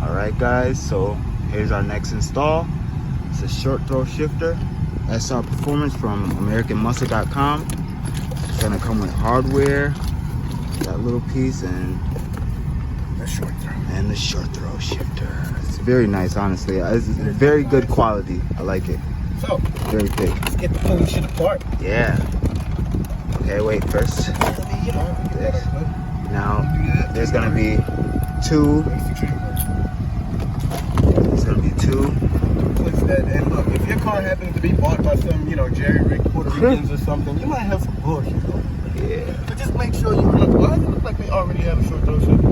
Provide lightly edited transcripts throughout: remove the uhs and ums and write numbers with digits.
Alright guys, so here's our next install. It's a short throw shifter, SR Performance from AmericanMuscle.com. It's gonna come with hardware, that little piece, and the short throw shifter. It's very nice, honestly. It's very good quality. I like it. So, very thick. Let's get the pull shit apart. Yeah. Okay, wait, first. Now, there's gonna be two. There's gonna be two. And look, if your car happens to be bought by some, jerry-rigged Puerto Ricans or something, you might have some bullshit. Yeah. But just make sure you look. Why does it look like they already have a short throw shifter?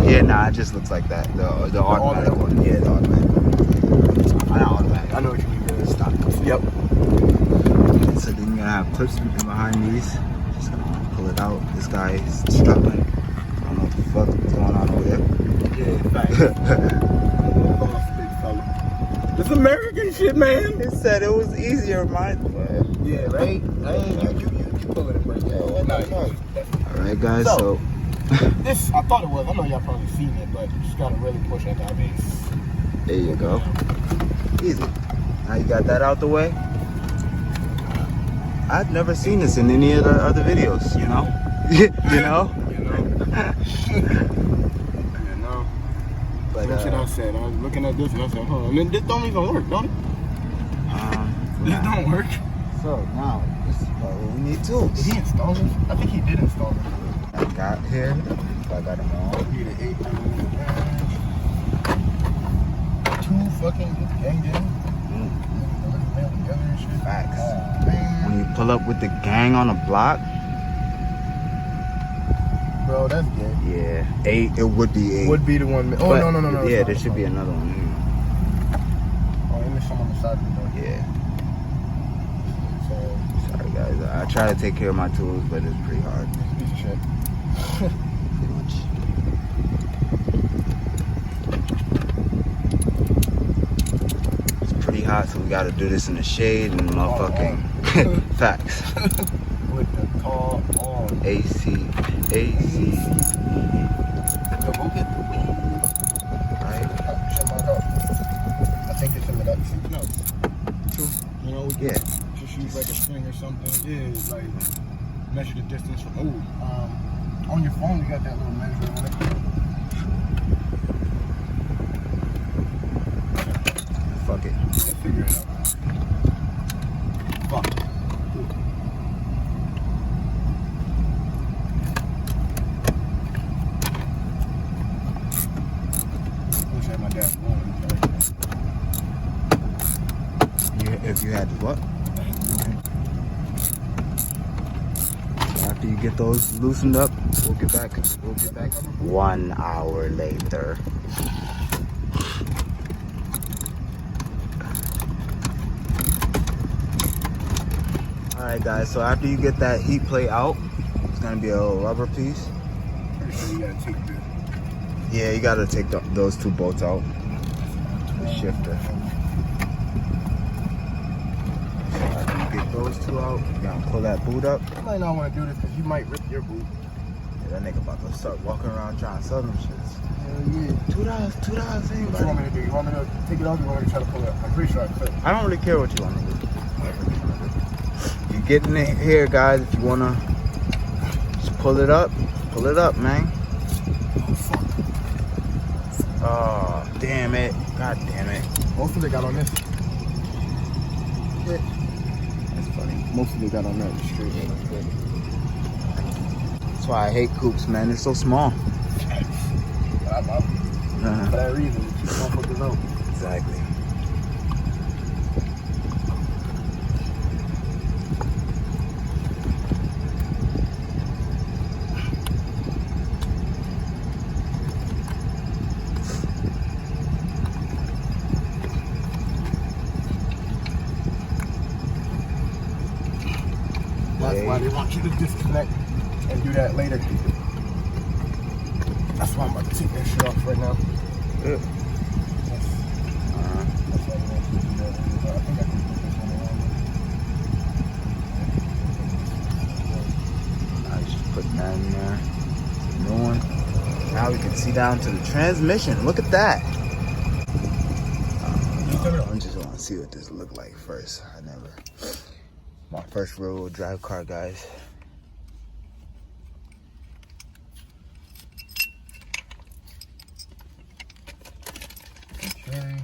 Yeah, nah, it just looks like that. The automatic one. Yeah, the automatic one. Not automatic. I know what you mean. Stock. Yep. So then you're gonna have clips in behind these. Just gonna pull it out. This guy is struggling. I don't know what the fuck is going on over there. Yeah, thanks. This American shit, man. It said it was easier, man. Yeah, right? You pull it right there. Nice. Alright, guys, so. This, I thought it was. I know y'all probably seen it, but you just gotta really push that guy base. There you go. Easy. Now you got that out the way. I've never seen this in any of the other videos, you know? You know? But, what I said? I was looking at this and I said, huh, and this don't even work, don't it? This don't work. So now, this is what we need tools. Did he install this? I think he did install it. I got here. I got them all. Need an 8 two fucking gang. Facts. When you pull up with the gang on a block. Bro, that's gay. Yeah, 8. It would be 8. Would be the one. Oh, but, no. Yeah, there should be another one. Oh, and there's some on the side of the door. Yeah. So, sorry guys. I try to take care of my tools, but it's pretty hard. Piece of shit. Pretty much. It's pretty hot, so we gotta do this in the shade and motherfucking facts. With the car on. AC. Right? I think it's some of that shit. No. True. Yeah. Just use like a string or something. Yeah, like measure the distance from. On your phone, you got that little measure on it. Fuck it. Yeah, figure it out. Fuck. Wish I had my dad's phone. If you had what? After you get those loosened up, we'll get back. 1 hour later. Alright guys, so after you get that heat plate out, it's gonna be a little rubber piece. Pretty sure you gotta take the... Yeah, you gotta take those two bolts out. The shifter. So after you get those two out, you gotta pull that boot up. You might not want to do this because you might rip your boot. Yeah, that nigga about to start walking around trying to sell them shits. Hell yeah. $2, What you want me to do? You want me to take it off or you want me to try to pull it up? I'm pretty sure I could. I don't really care what you want to do. You get in here, guys, if you want to just pull it up, man. Oh, fuck. Oh, damn it. God damn it. Most of it got on this. Shit. That's funny. Most of it got on that straight. That's good. That's why I hate coupes, man. They're so small. For that reason, you keep motherfuckers out. Exactly. That's why they want you to disconnect and do that later. That's why I'm about to take that shit off right now. Yeah. That's why they want you to do that. I think I can put this one on. I just put that in there. New one. Now we can see down to the transmission. Look at that. I just want to see what this look like first. My first real drive car, guys. Okay.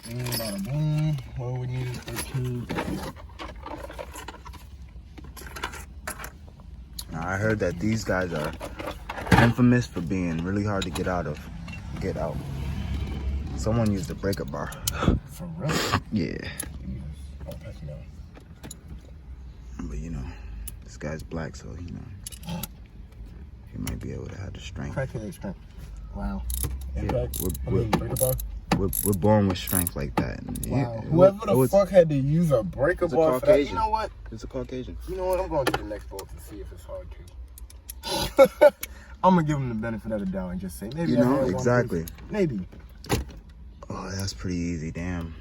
And bada boom. What we need is 13. Now I heard that these guys are infamous for being really hard to get out. Someone used a breaker bar. For real? Yeah. Oh, pass me down. But you know, this guy's black, so you know, he might be able to have the strength. Crackhead strength. Wow. Yeah, Breaker bar? we're born with strength like that. And Wow. Whoever the fuck had to use a breaker bar for that, you know what? It's a Caucasian. You know what? I'm going to the next boat to see if it's hard to. I'm gonna give him the benefit of the doubt and just say maybe. You know, exactly. Maybe. Oh, that's pretty easy. Damn.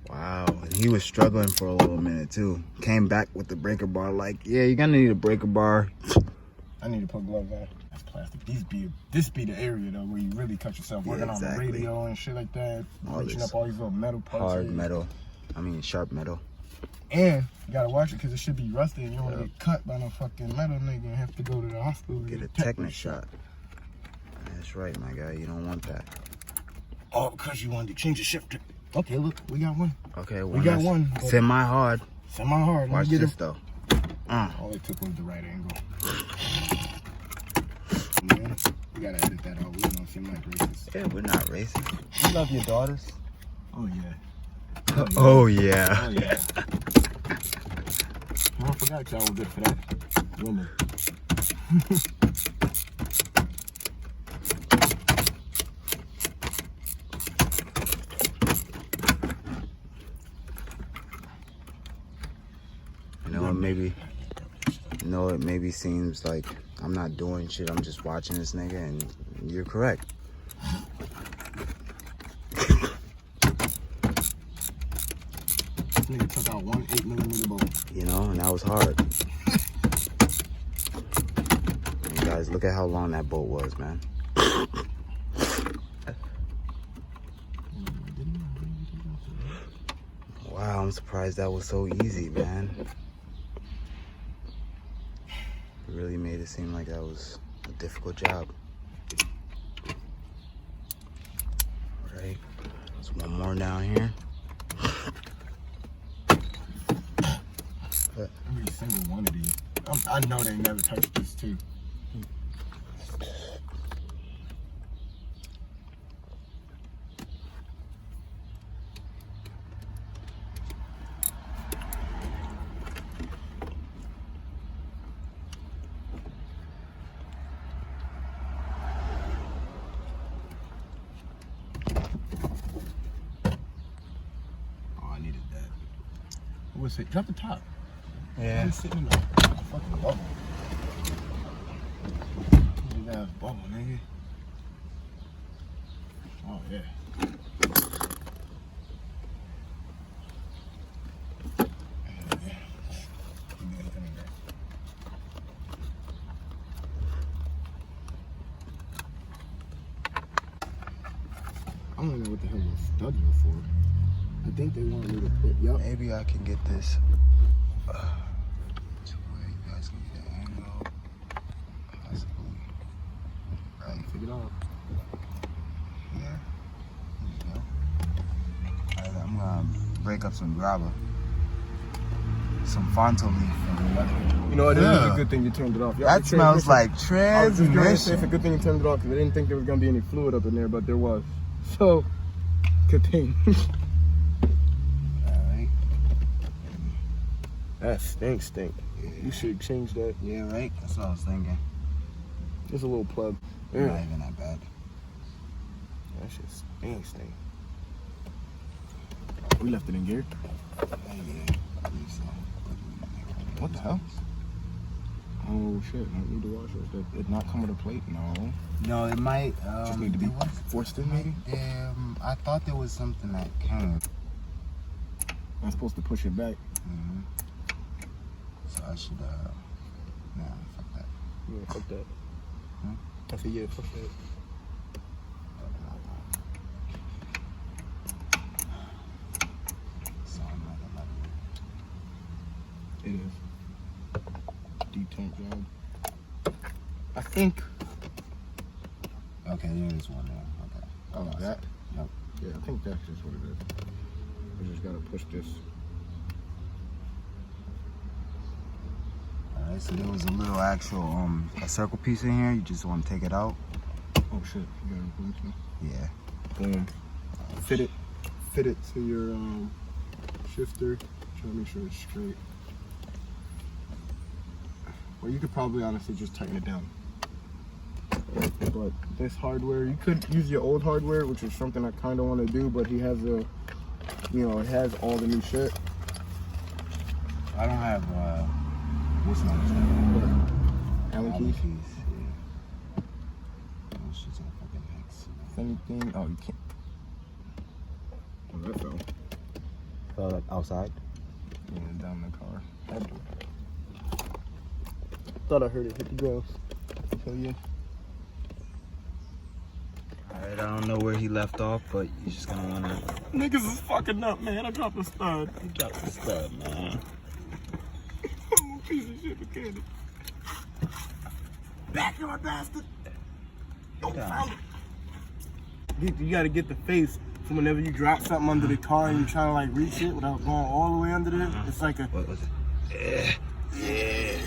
Wow. And he was struggling for a little minute too. Came back with the breaker bar. Like, yeah, you're gonna need a breaker bar. I need to put gloves on. That's plastic. This be the area though where you really cut yourself working on the radio and shit like that. Reaching up all these little metal parts. Hard metal. I mean, sharp metal. And you gotta watch it because it should be rusty and you don't want to get cut by no fucking metal nigga and have to go to the hospital. Get a tetanus shot. That's right, my guy. You don't want that. Oh, because you wanted to change the shifter. Okay, look, we got one. Okay, we got one. Semi-hard. Semi-hard. Watch this though. All it took was the right angle. Man, we gotta edit that out. We don't seem like racist. Yeah, we're not racist. You love your daughters. Oh yeah. Oh yeah. Oh yeah. I forgot y'all were good for that. Women. It maybe seems like I'm not doing shit. I'm just watching this nigga, and you're correct. This nigga took out one 8mm bolt. You know, and that was hard. And guys, look at how long that bolt was, man. Wow, I'm surprised that was so easy, man. It really made it seem like that was a difficult job. All right, there's one more down here. Every single one of these. I know they never touched this too. What's it? Drop the top. Yeah. It's sitting in the fucking bubble. Big ass bubble, nigga. Oh yeah. I don't know what the hell those studs are for. I think they want me to put, yep. Maybe I can get this to where you guys can get an angle. Possibly. Right. Take it off. Here. There you go. Alright, I'm gonna break up some grabber. Some Fonto leaf. You know what? It is a good thing you turned it off. That smells like I was just gonna say transmission. it's a good thing you turned it off because I didn't think there was gonna be any fluid up in there, but there was. So, good thing. Alright. That stinks. Yeah. You should change that. Yeah, right? That's what I was thinking. Just a little plug. Not even that bad. That shit stinks. We left it in gear. What the hell? Oh shit, I need to wash it. Did it not come with a plate? No. No, it might Just need to be forced in maybe? I thought there was something that came. I'm supposed to push it back. Mm-hmm. So I should, nah, fuck that. Yeah, fuck that. Hmm? I said, yeah, fuck that. It is. Detank job. I think. Okay, there is one there. Okay. Oh, that? Yep. Yeah, I think that's just what it is. We just gotta push this. Alright, so there was a little actual a circle piece in here. You just want to take it out. Oh shit, you got it boom too. Yeah. Boom. Fit it to your shifter. Try to make sure it's straight. Or you could probably honestly just tighten it down. But this hardware, you could use your old hardware, which is something I kind of want to do, but he has a, you know, it has all the new shit. I don't have what's name? Allen keys. Yeah. Oh, shit's on fucking X. If anything, oh, you can't. Oh, that fell. Fell like outside? Yeah, down the car. Thought I heard it hit the ground. So yeah. Alright, I don't know where he left off, but you're just gonna wanna. Niggas is fucking up, man. I dropped the stud. You dropped the stud, man. I'm a piece of shit mechanic. Backyard bastard. Don't found it. You gotta get the face. So whenever you drop something under the car and you're trying to like reach it without going all the way under there, it's like a. What was it? Yeah.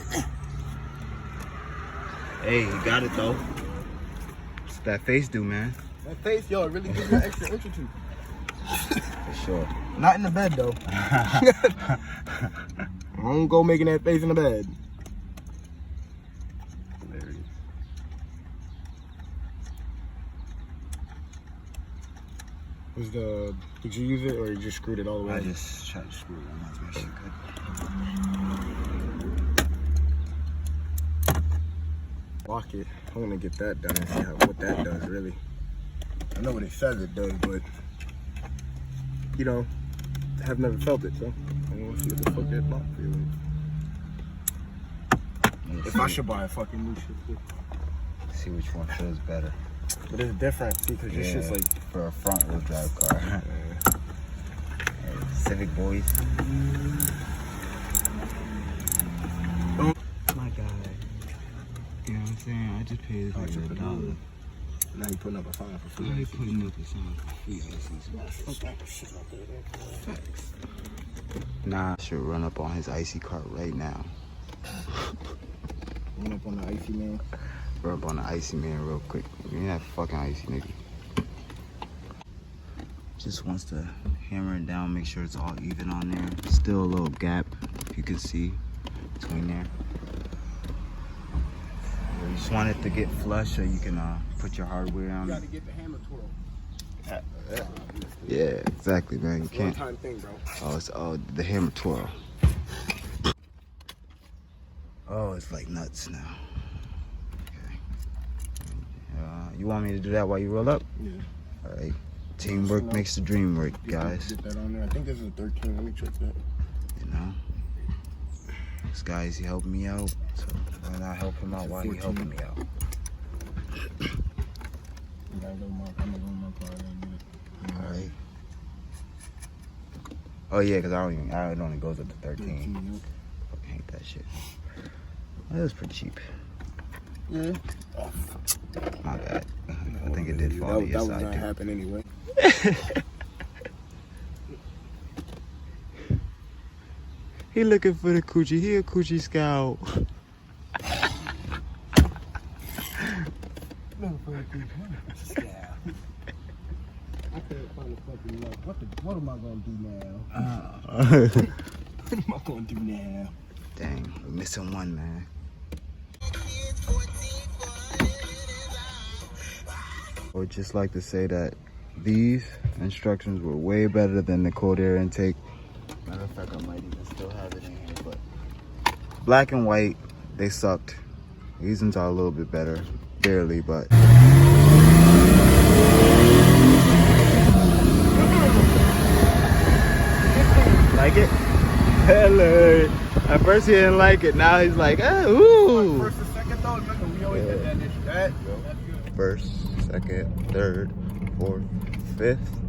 Hey, you got it though. What's that face do, man? That face, yo, it really gives you an extra inch or two. For sure. Not in the bed though. Don't go making that face in the bed. Hilarious. Did you use it or you just screwed it all the way? I just tried to screw it on as best I could. Lock it. I want to get that done and see what that does really. I know what it says it does, but you know, I have never felt it, so I want to see what the fuck that lock feels like. If I should buy a fucking new shit, See which one feels better. but it's different because this shit's like for a front wheel drive car. Hey, Civic boys. My guy. You know what I'm saying? I just paid this like $1. Now you putting up a fine for free. Now you putting up a sign for free icy. Facts. Nah, I should run up on his icy cart right now. Run up on the icy man. Run up on the icy man real quick. You ain't that fucking icy nigga. Just wants to hammer it down, make sure it's all even on there. Still a little gap, if you can see, between there. You just want it to get flush so you can put your hardware on You it. gotta get the hammer twirl. Yeah, exactly, man. You can't. One-time thing, bro. Oh, it's the hammer twirl. Oh, it's like nuts now. Okay. You want me to do that while you roll up? Yeah. All right. Teamwork makes the dream work, guys. Get that on there. I think this is a 13. Let me check that. You know, this guy's helping me out, so why not help him out while he helping me out? I'm gonna go in my car and get it. All right. Oh yeah, cause it only goes up to 13. Fucking hate that shit. That was pretty cheap. Yeah. My bad. I think it did fall to your That was side gonna too. happen anyway. He looking for the coochie. He a coochie scout. I can't find the fucking lock. What am I gonna do now? What am I gonna do now? Dang, we're missing one, man. I would just like to say that these instructions were way better than the cold air intake. Matter of fact, I might even still have it in here, but black and white, they sucked. These ones are a little bit better, barely, but. Like it? Hello. At first he didn't like it, now he's like, oh, ooh. First and second though, remember we always did that. first, second, third, fourth, fifth.